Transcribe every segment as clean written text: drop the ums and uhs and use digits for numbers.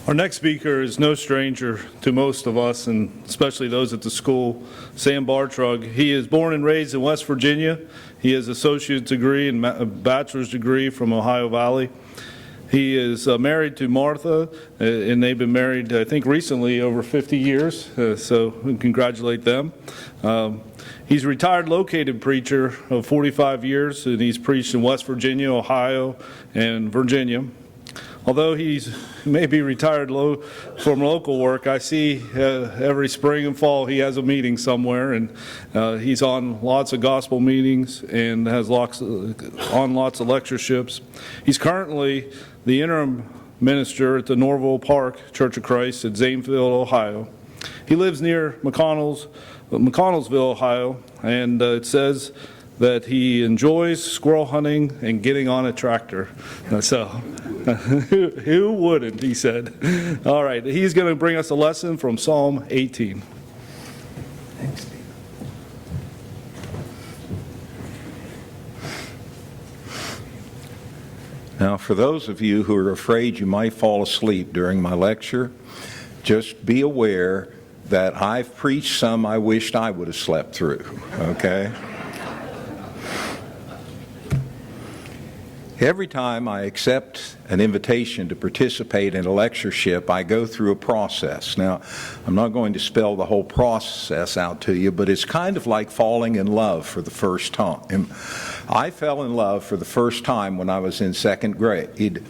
Our next speaker is no stranger to most of us, and especially those at the school, Sam Bartrug. He is born and raised in West Virginia. He has an associate's degree and a bachelor's degree from Ohio Valley. He is married to Martha, and they've been married, I think, recently over 50 years, so we congratulate them. He's a retired located preacher of 45 years, and he's preached in West Virginia, Ohio, and Virginia. Although he may be retired from local work, I see every spring and fall he has a meeting somewhere, and he's on lots of gospel meetings and has lots of lectureships. He's currently the interim minister at the Norville Park Church of Christ at Zanesville, Ohio. He lives near McConnellsville, Ohio, and it says that he enjoys squirrel hunting and getting on a tractor. So, who wouldn't, he said. All right, he's going to bring us a lesson from Psalm 18. Thanks, Steve. Now, for those of you who are afraid you might fall asleep during my lecture, just be aware that I've preached some I wished I would have slept through, okay? Every time I accept an invitation to participate in a lectureship, I go through a process. Now, I'm not going to spell the whole process out to you, but it's kind of like falling in love for the first time. I fell in love for the first time when I was in second grade.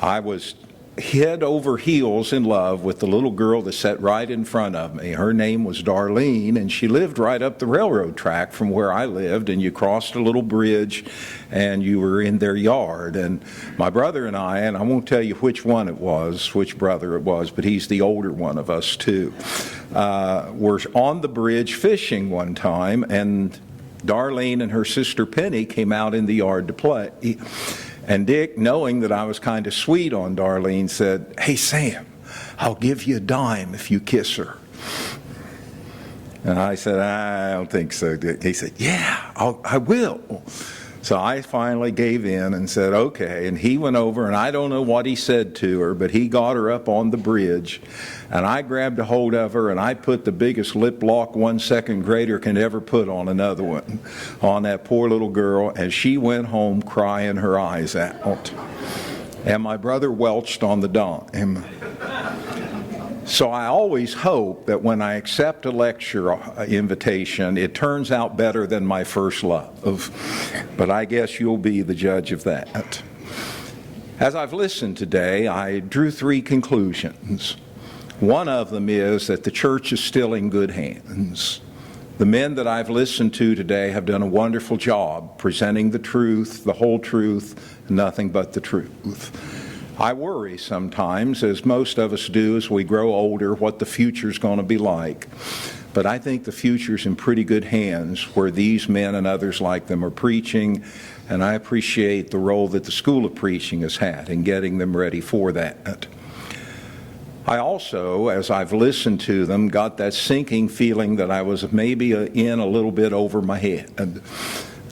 I was head over heels in love with the little girl that sat right in front of me. Her name was Darlene, and she lived right up the railroad track from where I lived, and you crossed a little bridge and you were in their yard. And my brother and I won't tell you which brother it was, but he's the older one of us too, were on the bridge fishing one time, and Darlene and her sister Penny came out in the yard to play. And Dick, knowing that I was kind of sweet on Darlene, said, "Hey, Sam, I'll give you a dime if you kiss her." And I said, "I don't think so, Dick." He said, "Yeah, I will." So I finally gave in and said, okay. And he went over, and I don't know what he said to her, but he got her up on the bridge. And I grabbed a hold of her, and I put the biggest lip lock one second grader can ever put on another one, on that poor little girl. And she went home crying her eyes out. And my brother welched on the dime. So I always hope that when I accept a lecture invitation, it turns out better than my first love. But I guess you'll be the judge of that. As I've listened today, I drew three conclusions. One of them is that the church is still in good hands. The men that I've listened to today have done a wonderful job presenting the truth, the whole truth, nothing but the truth. I worry sometimes, as most of us do as we grow older, what the future's going to be like. But I think the future's in pretty good hands where these men and others like them are preaching, and I appreciate the role that the School of Preaching has had in getting them ready for that. I also, as I've listened to them, got that sinking feeling that I was maybe in a little bit over my head.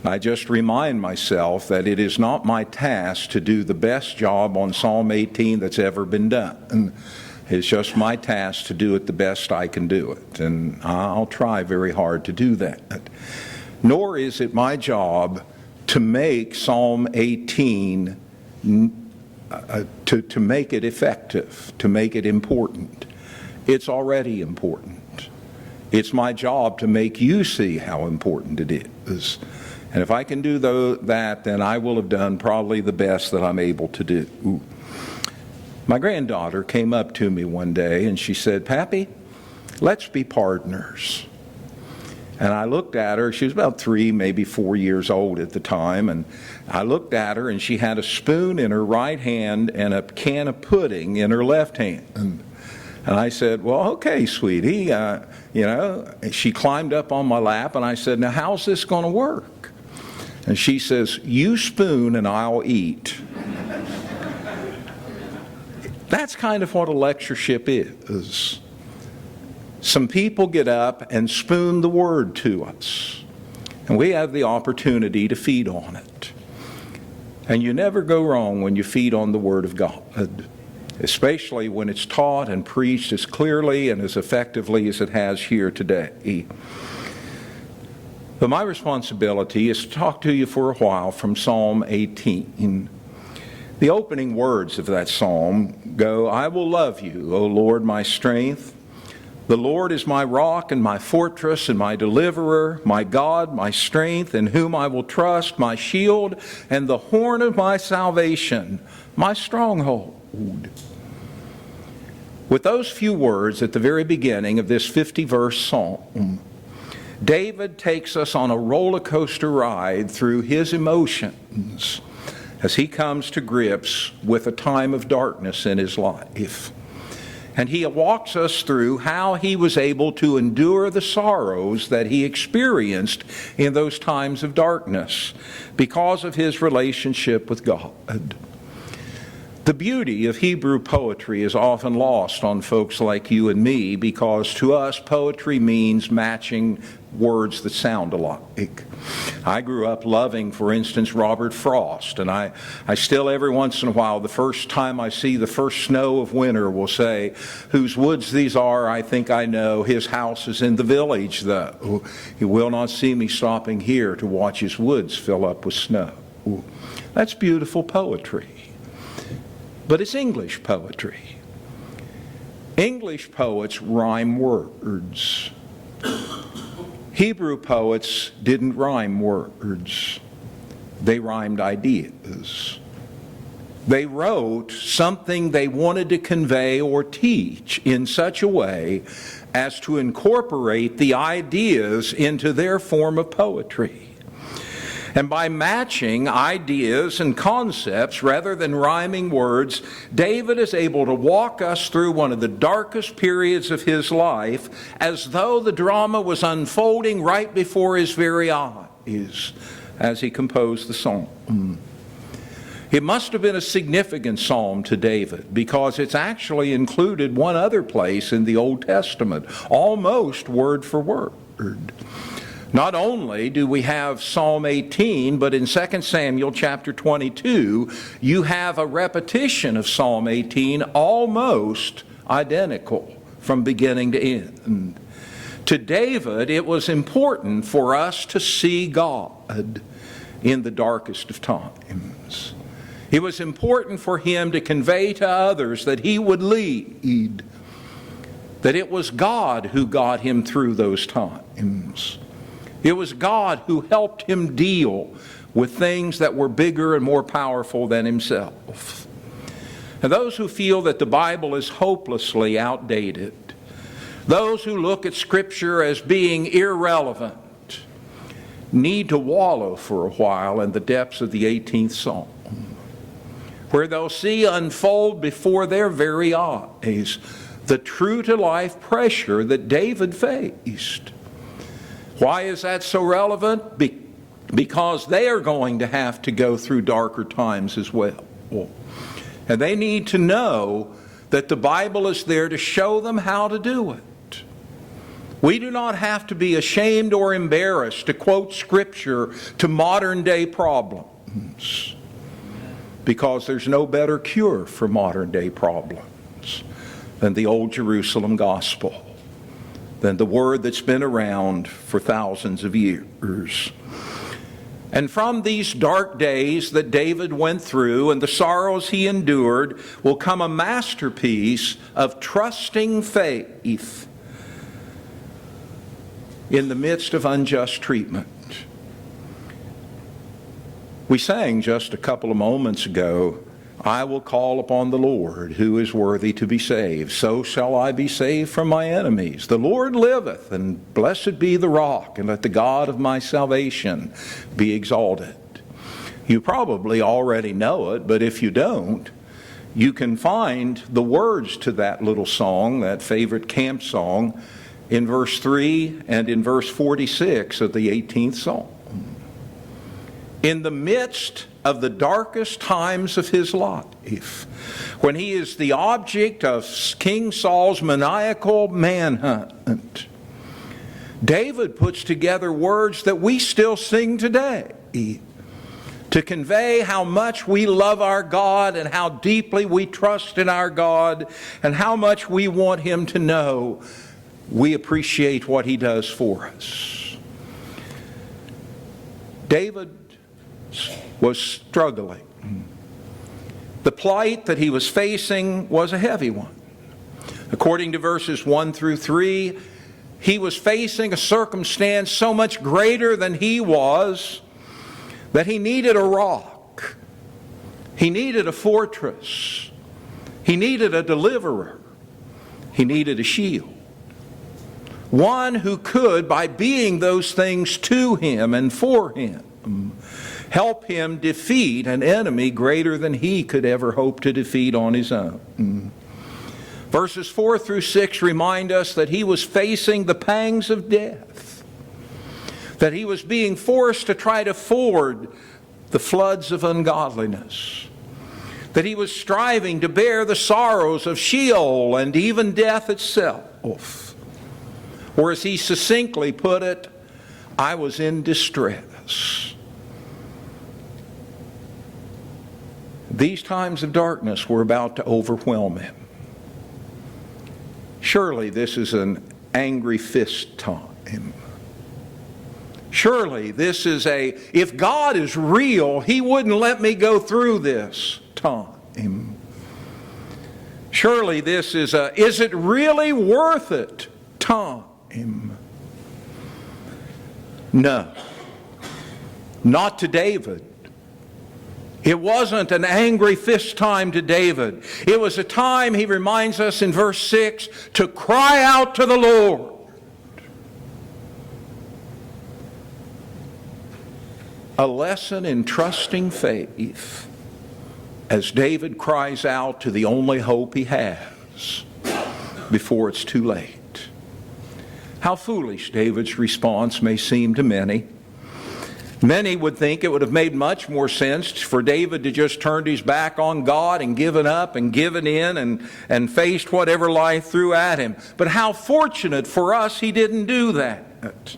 I just remind myself that it is not my task to do the best job on Psalm 18 that's ever been done. It's just my task to do it the best I can do it, and I'll try very hard to do that. Nor is it my job to make Psalm 18, to make it effective, to make it important. It's already important. It's my job to make you see how important it is. And if I can do that, then I will have done probably the best that I'm able to do. My granddaughter came up to me one day and she said, "Pappy, let's be partners." And I looked at her. She was about 3, maybe 4 years old at the time. And I looked at her, and she had a spoon in her right hand and a can of pudding in her left hand. And I said, "Well, okay, sweetie." She climbed up on my lap, and I said, "Now, how's this going to work?" And she says, "You spoon and I'll eat." That's kind of what a lectureship is. Some people get up and spoon the word to us, and we have the opportunity to feed on it. And you never go wrong when you feed on the Word of God. especially when it's taught and preached as clearly and as effectively as it has here today. But my responsibility is to talk to you for a while from Psalm 18. The opening words of that psalm go, "I will love you, O Lord, my strength. The Lord is my rock and my fortress and my deliverer, my God, my strength, in whom I will trust, my shield and the horn of my salvation, my stronghold." With those few words at the very beginning of this 50-verse psalm, David takes us on a roller coaster ride through his emotions as he comes to grips with a time of darkness in his life. And he walks us through how he was able to endure the sorrows that he experienced in those times of darkness because of his relationship with God. The beauty of Hebrew poetry is often lost on folks like you and me because to us poetry means matching words that sound alike. I grew up loving, for instance, Robert Frost, and I still every once in a while, the first time I see the first snow of winter, will say, "Whose woods these are, I think I know. His house is in the village, though. You will not see me stopping here to watch his woods fill up with snow." That's beautiful poetry. But it's English poetry. English poets rhyme words. Hebrew poets didn't rhyme words. They rhymed ideas. They wrote something they wanted to convey or teach in such a way as to incorporate the ideas into their form of poetry. And by matching ideas and concepts rather than rhyming words, David is able to walk us through one of the darkest periods of his life as though the drama was unfolding right before his very eyes as he composed the psalm. It must have been a significant psalm to David because it's actually included one other place in the Old Testament, almost word for word. Not only do we have Psalm 18, but in 2 Samuel chapter 22, you have a repetition of Psalm 18 almost identical from beginning to end. To David, it was important for us to see God in the darkest of times. It was important for him to convey to others that he would lead, that it was God who got him through those times. It was God who helped him deal with things that were bigger and more powerful than himself. And those who feel that the Bible is hopelessly outdated, those who look at Scripture as being irrelevant, need to wallow for a while in the depths of the 18th Psalm, where they'll see unfold before their very eyes the true-to-life pressure that David faced. Why is that so relevant? Because they are going to have to go through darker times as well. And they need to know that the Bible is there to show them how to do it. We do not have to be ashamed or embarrassed to quote Scripture to modern day problems, because there's no better cure for modern day problems than the Old Jerusalem gospel, than the word that's been around for thousands of years. And from these dark days that David went through and the sorrows he endured will come a masterpiece of trusting faith in the midst of unjust treatment. We sang just a couple of moments ago, "I will call upon the Lord, who is worthy to be saved. So shall I be saved from my enemies. The Lord liveth, and blessed be the rock, and let the God of my salvation be exalted." You probably already know it, but if you don't, you can find the words to that little song, that favorite camp song, in verse 3 and in verse 46 of the 18th Psalm. In the midst of the darkest times of his life, when he is the object of King Saul's maniacal manhunt, David puts together words that we still sing today. to convey how much we love our God and how deeply we trust in our God and how much we want Him to know we appreciate what He does for us. David was struggling. The plight that he was facing was a heavy one. According to verses 1 through 3, he was facing a circumstance so much greater than he was that he needed a rock. He needed a fortress. He needed a deliverer. He needed a shield. One who could, by being those things to him and for him, help him defeat an enemy greater than he could ever hope to defeat on his own. Verses 4 through 6 remind us that he was facing the pangs of death, that he was being forced to try to ford the floods of ungodliness, that he was striving to bear the sorrows of Sheol and even death itself. Or as he succinctly put it, I was in distress. These times of darkness were about to overwhelm him. Surely this is an angry fist time. Surely this is if God is real, He wouldn't let me go through this time. Surely this is is it really worth it time? No, not to David. It wasn't an angry fist time to David. It was a time, he reminds us in verse 6, to cry out to the Lord. A lesson in trusting faith as David cries out to the only hope he has before it's too late. How foolish David's response may seem to many. Many would think it would have made much more sense for David to just turn his back on God and given up and given in and faced whatever life threw at him. But how fortunate for us he didn't do that.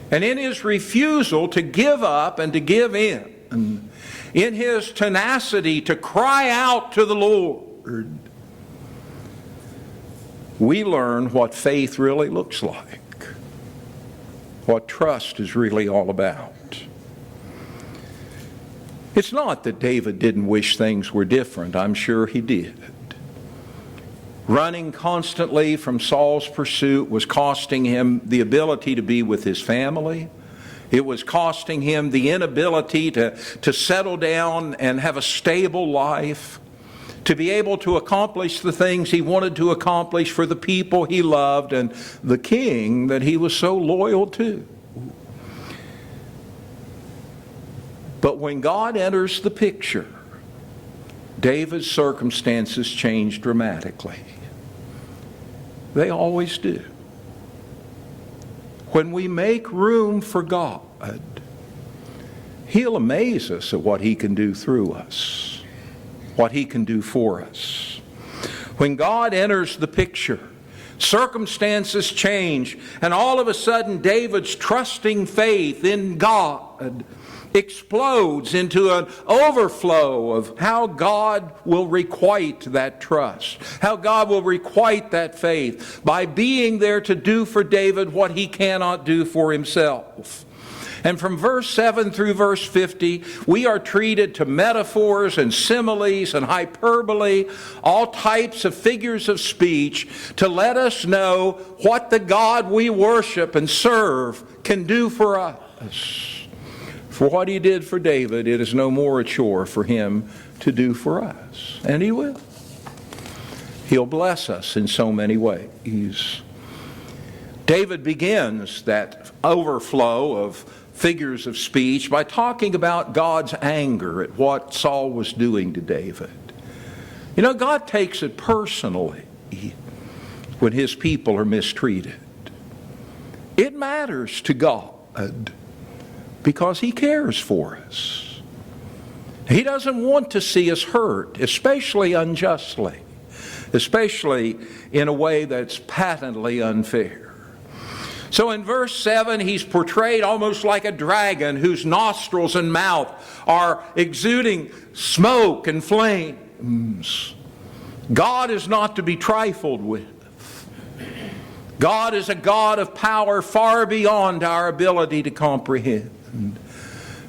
And in his refusal to give up and to give in his tenacity to cry out to the Lord, we learn what faith really looks like, what trust is really all about. It's not that David didn't wish things were different. I'm sure he did. Running constantly from Saul's pursuit was costing him the ability to be with his family. It was costing him the inability to settle down and have a stable life, to be able to accomplish the things he wanted to accomplish for the people he loved and the king that he was so loyal to. But when God enters the picture, David's circumstances change dramatically. They always do. When we make room for God, He'll amaze us at what He can do through us, what He can do for us. When God enters the picture, circumstances change, and all of a sudden David's trusting faith in God explodes into an overflow of how God will requite that trust, how God will requite that faith by being there to do for David what he cannot do for himself. And from verse 7 through verse 50, we are treated to metaphors and similes and hyperbole, all types of figures of speech, to let us know what the God we worship and serve can do for us. For what He did for David, it is no more a chore for Him to do for us. And He will. He'll bless us in so many ways. David begins that overflow of figures of speech by talking about God's anger at what Saul was doing to David. You know, God takes it personally when His people are mistreated. It matters to God because He cares for us. He doesn't want to see us hurt, especially unjustly, especially in a way that's patently unfair. So in verse 7, he's portrayed almost like a dragon whose nostrils and mouth are exuding smoke and flames. God is not to be trifled with. God is a God of power far beyond our ability to comprehend.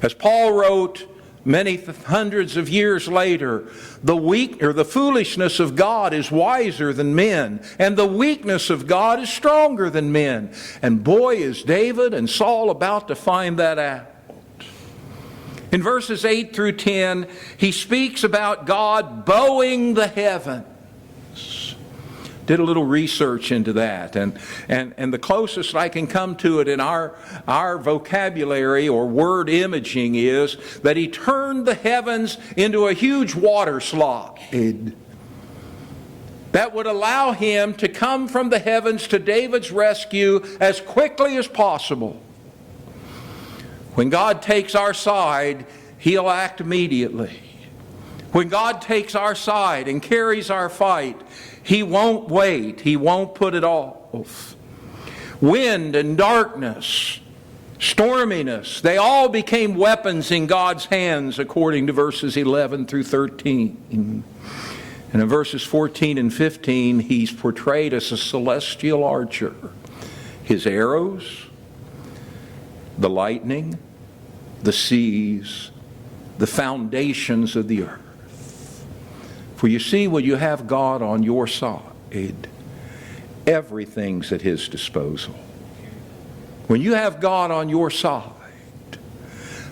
As Paul wrote many hundreds of years later, the foolishness of God is wiser than men, and the weakness of God is stronger than men. And boy, is David and Saul about to find that out. In verses 8 through 10, he speaks about God bowing the heavens. Did a little research into that, and the closest I can come to it in our vocabulary or word imaging is that he turned the heavens into a huge water slide that would allow him to come from the heavens to David's rescue as quickly as possible. When God takes our side, he'll act immediately. When God takes our side and carries our fight, he won't wait. He won't put it off. Wind and darkness, storminess, they all became weapons in God's hands, according to verses 11 through 13. And in verses 14 and 15, he's portrayed as a celestial archer. His arrows, the lightning, the seas, the foundations of the earth. For you see, when you have God on your side, everything's at his disposal. When you have God on your side,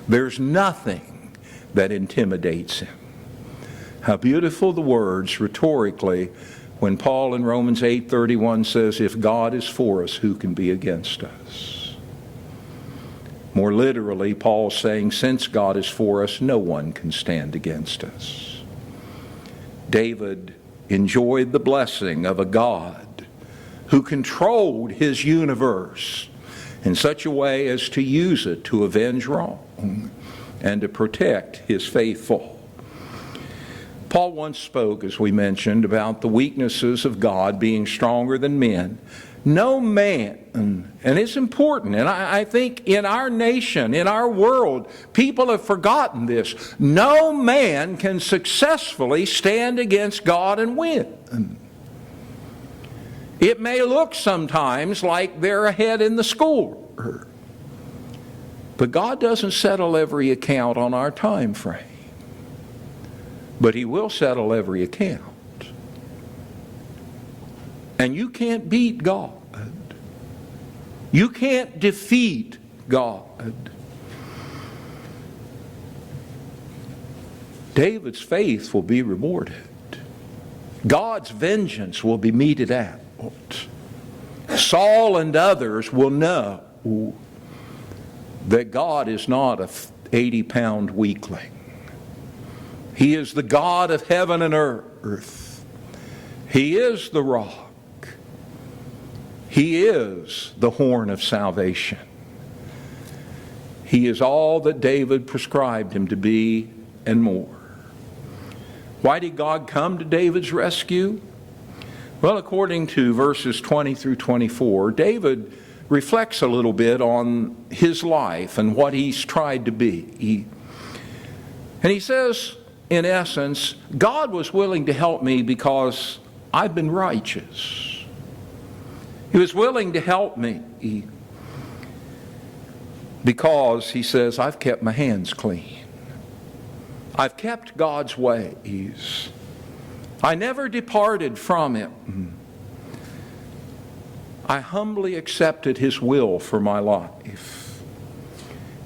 there's nothing that intimidates him. How beautiful the words rhetorically when Paul in Romans 8:31 says, if God is for us, who can be against us? More literally, Paul's saying, since God is for us, no one can stand against us. David enjoyed the blessing of a God who controlled his universe in such a way as to use it to avenge wrong and to protect his faithful. Paul once spoke, as we mentioned, about the weaknesses of God being stronger than men. No man, and it's important, and I think in our nation, in our world, people have forgotten this. No man can successfully stand against God and win. It may look sometimes like they're ahead in the score, but God doesn't settle every account on our time frame. But he will settle every account. And you can't beat God. You can't defeat God. David's faith will be rewarded. God's vengeance will be meted out. Saul and others will know that God is not an 80-pound weakling. He is the God of heaven and earth. He is the rock. He is the horn of salvation. He is all that David prescribed him to be and more. Why did God come to David's rescue? Well, according to verses 20 through 24, David reflects a little bit on his life and what he's tried to be. And he says, in essence, God was willing to help me because I've been righteous. He was willing to help me because, he says, I've kept my hands clean. I've kept God's ways. I never departed from Him. I humbly accepted His will for my life.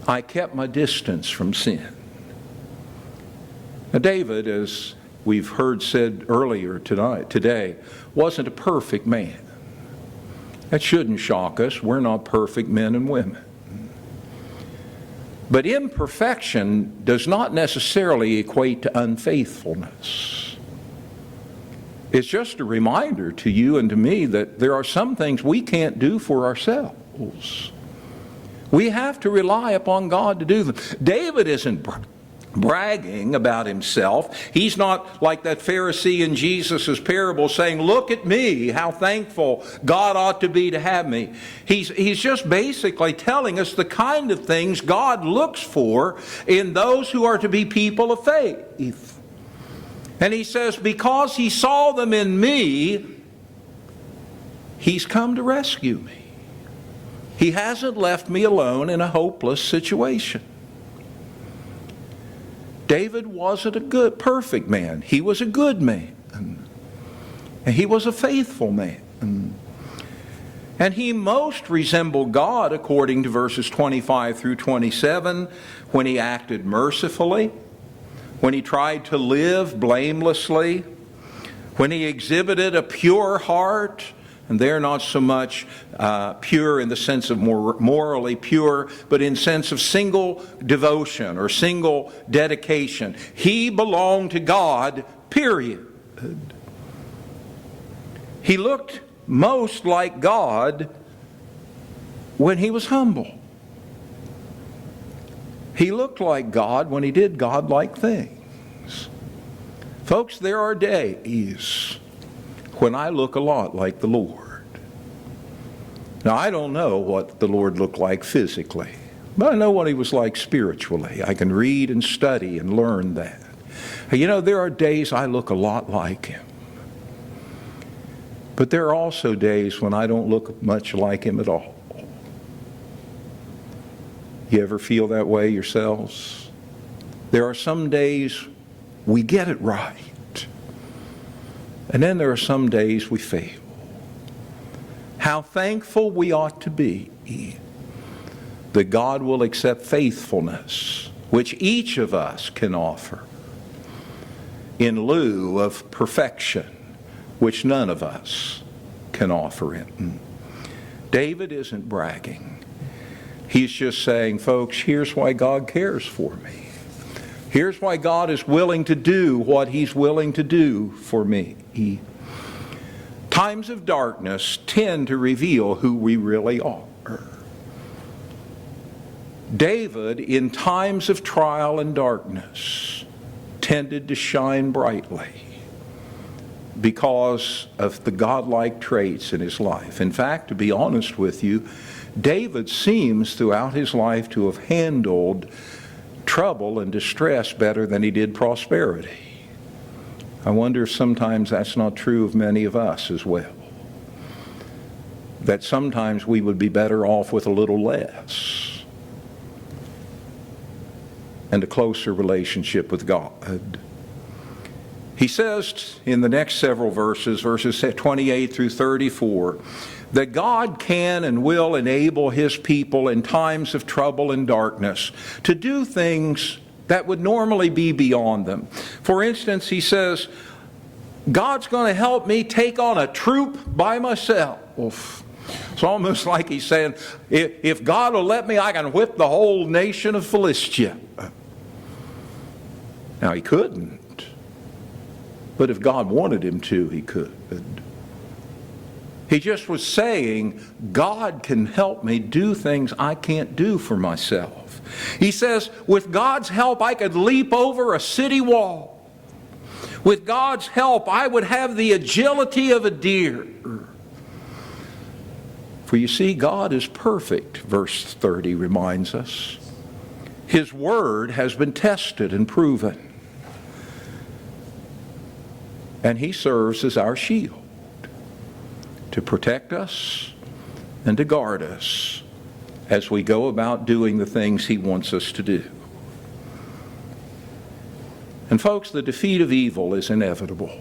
I kept my distance from sin. Now, David, as we've heard said earlier today, wasn't a perfect man. That shouldn't shock us. We're not perfect men and women. But imperfection does not necessarily equate to unfaithfulness. It's just a reminder to you and to me that there are some things we can't do for ourselves. We have to rely upon God to do them. David isn't bragging about himself. He's not like that Pharisee in Jesus' parable saying, look at me, how thankful God ought to be to have me. He's just basically telling us the kind of things God looks for in those who are to be people of faith. And he says, because he saw them in me, he's come to rescue me. He hasn't left me alone in a hopeless situation. David wasn't a perfect man. He was a good man. And he was a faithful man. And he most resembled God, according to verses 25 through 27, when he acted mercifully, when he tried to live blamelessly, when he exhibited a pure heart. And they're not so much pure in the sense of morally pure, but in sense of single devotion or single dedication. He belonged to God, period. He looked most like God when he was humble. He looked like God when he did God-like things. Folks, there are days when I look a lot like the Lord. Now, I don't know what the Lord looked like physically, but I know what he was like spiritually. I can read and study and learn that. You know, there are days I look a lot like him. But there are also days when I don't look much like him at all. You ever feel that way yourselves? There are some days we get it right. And then there are some days we fail. How thankful we ought to be that God will accept faithfulness, which each of us can offer, in lieu of perfection, which none of us can offer him. David isn't bragging. He's just saying, folks, here's why God cares for me. Here's why God is willing to do what he's willing to do for me. Times of darkness tend to reveal who we really are. David, in times of trial and darkness, tended to shine brightly because of the godlike traits in his life. In fact, to be honest with you, David seems throughout his life to have handled trouble and distress better than he did prosperity. I wonder if sometimes that's not true of many of us as well. That sometimes we would be better off with a little less and a closer relationship with God. He says in the next several verses, verses 28 through 34, that God can and will enable his people in times of trouble and darkness to do things that would normally be beyond them. For instance, he says, God's going to help me take on a troop by myself. It's almost like he's saying, if God will let me, I can whip the whole nation of Philistia. Now, he couldn't. But if God wanted him to, he could. He just was saying, God can help me do things I can't do for myself. He says, with God's help, I could leap over a city wall. With God's help, I would have the agility of a deer. For you see, God is perfect, verse 30 reminds us. His word has been tested and proven. And he serves as our shield to protect us and to guard us as we go about doing the things he wants us to do. And folks, the defeat of evil is inevitable.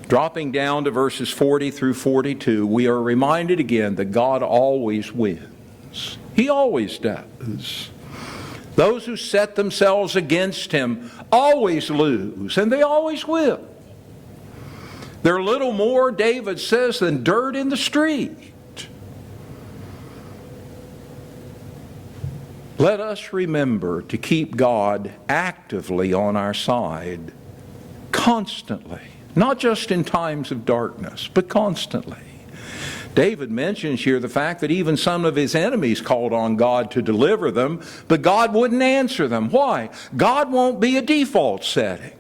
Dropping down to verses 40 through 42, we are reminded again that God always wins. He always does. Those who set themselves against him always lose, and they always will. They're little more, David says, than dirt in the street. Let us remember to keep God actively on our side, constantly. Not just in times of darkness, but constantly. David mentions here the fact that even some of his enemies called on God to deliver them, but God wouldn't answer them. Why? God won't be a default setting.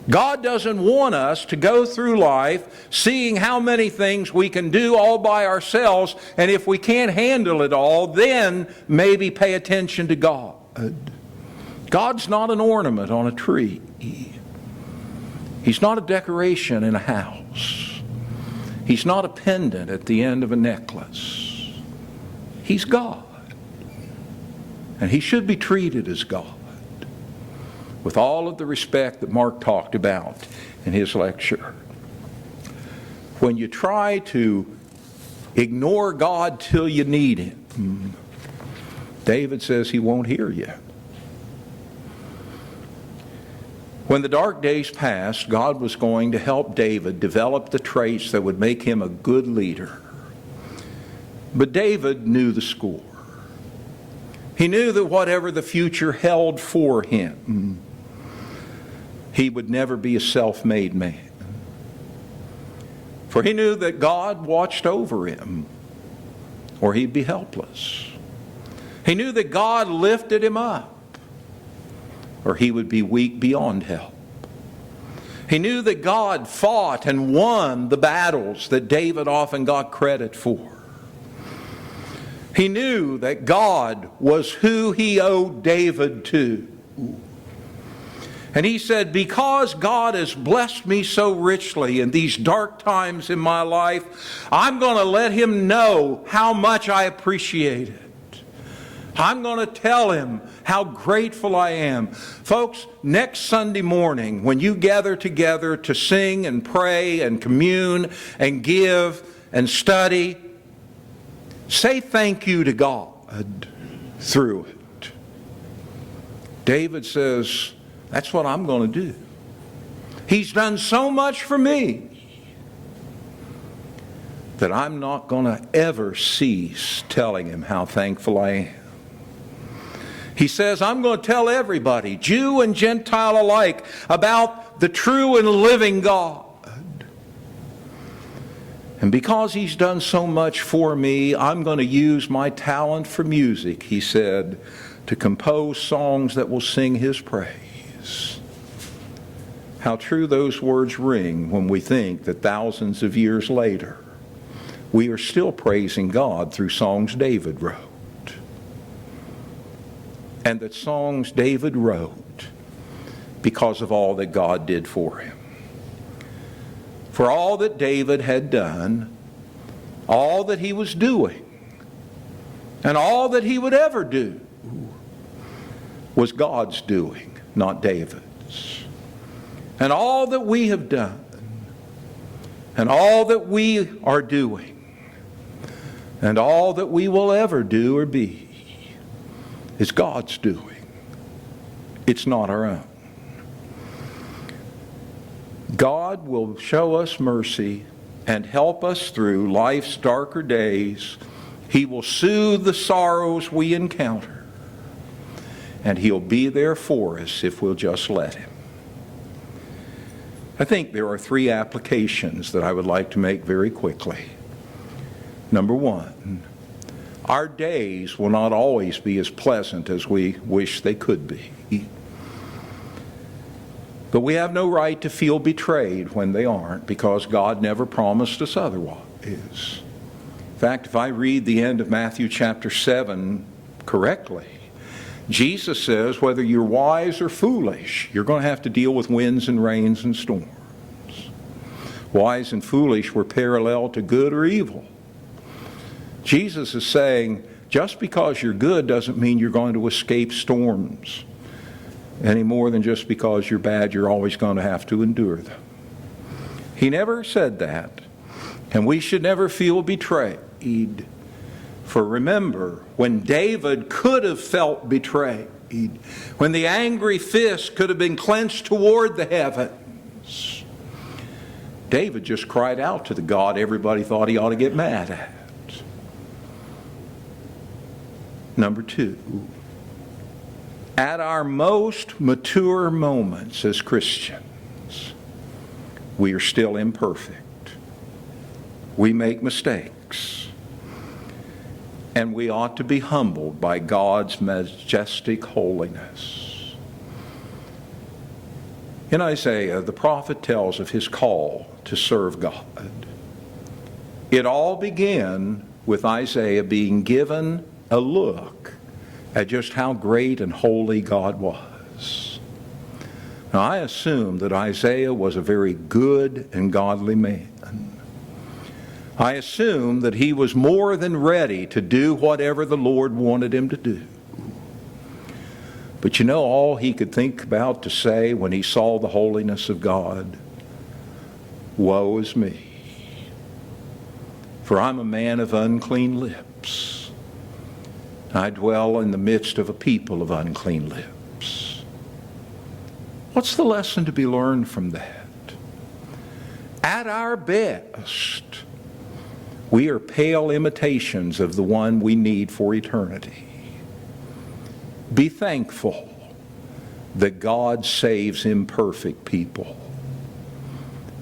God doesn't want us to go through life seeing how many things we can do all by ourselves, and if we can't handle it all, then maybe pay attention to God. God's not an ornament on a tree. He's not a decoration in a house. He's not a pendant at the end of a necklace. He's God. And He should be treated as God, with all of the respect that Mark talked about in his lecture. When you try to ignore God till you need Him, David says He won't hear you. When the dark days passed, God was going to help David develop the traits that would make him a good leader. But David knew the score. He knew that whatever the future held for him, he would never be a self-made man. For he knew that God watched over him, or he'd be helpless. He knew that God lifted him up, or he would be weak beyond help. He knew that God fought and won the battles that David often got credit for. He knew that God was who he owed David to. And he said, because God has blessed me so richly in these dark times in my life, I'm going to let Him know how much I appreciate it. I'm going to tell Him how grateful I am. Folks, next Sunday morning, when you gather together to sing and pray and commune and give and study, say thank you to God through it. David says, that's what I'm going to do. He's done so much for me that I'm not going to ever cease telling Him how thankful I am. He says, I'm going to tell everybody, Jew and Gentile alike, about the true and living God. And because He's done so much for me, I'm going to use my talent for music, he said, to compose songs that will sing His praise. How true those words ring when we think that thousands of years later, we are still praising God through songs David wrote. And that songs David wrote because of all that God did for him. For all that David had done, all that he was doing, and all that he would ever do was God's doing, not David's. And all that we have done, and all that we are doing, and all that we will ever do or be, is God's doing. It's not our own. God will show us mercy and help us through life's darker days. He will soothe the sorrows we encounter. And He'll be there for us if we'll just let Him. I think there are 3 applications that I would like to make very quickly. Number 1, our days will not always be as pleasant as we wish they could be. But we have no right to feel betrayed when they aren't, because God never promised us otherwise. In fact, if I read the end of Matthew chapter 7 correctly, Jesus says whether you're wise or foolish, you're going to have to deal with winds and rains and storms. Wise and foolish were parallel to good or evil. Jesus is saying, just because you're good doesn't mean you're going to escape storms, any more than just because you're bad, you're always going to have to endure them. He never said that, and we should never feel betrayed. For remember, when David could have felt betrayed, when the angry fist could have been clenched toward the heavens, David just cried out to the God everybody thought he ought to get mad at. Number 2, at our most mature moments as Christians, we are still imperfect. We make mistakes. And we ought to be humbled by God's majestic holiness. In Isaiah, the prophet tells of his call to serve God. It all began with Isaiah being given a look at just how great and holy God was. Now, I assume that Isaiah was a very good and godly man. I assume that he was more than ready to do whatever the Lord wanted him to do. But you know all he could think about to say when he saw the holiness of God? Woe is me, for I'm a man of unclean lips. I dwell in the midst of a people of unclean lips. What's the lesson to be learned from that? At our best, we are pale imitations of the one we need for eternity. Be thankful that God saves imperfect people.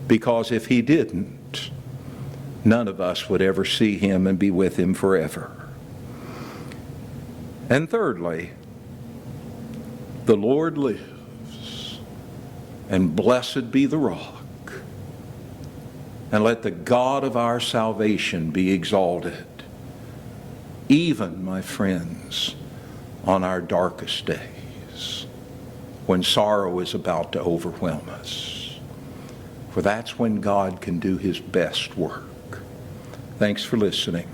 Because if he didn't, none of us would ever see him and be with him forever. And thirdly, the Lord lives, and blessed be the rock. And let the God of our salvation be exalted, even, my friends, on our darkest days, when sorrow is about to overwhelm us. For that's when God can do his best work. Thanks for listening.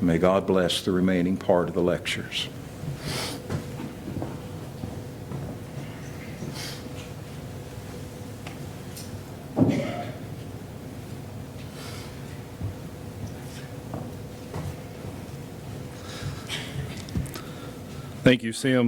May God bless the remaining part of the lectures. Thank you, Sam.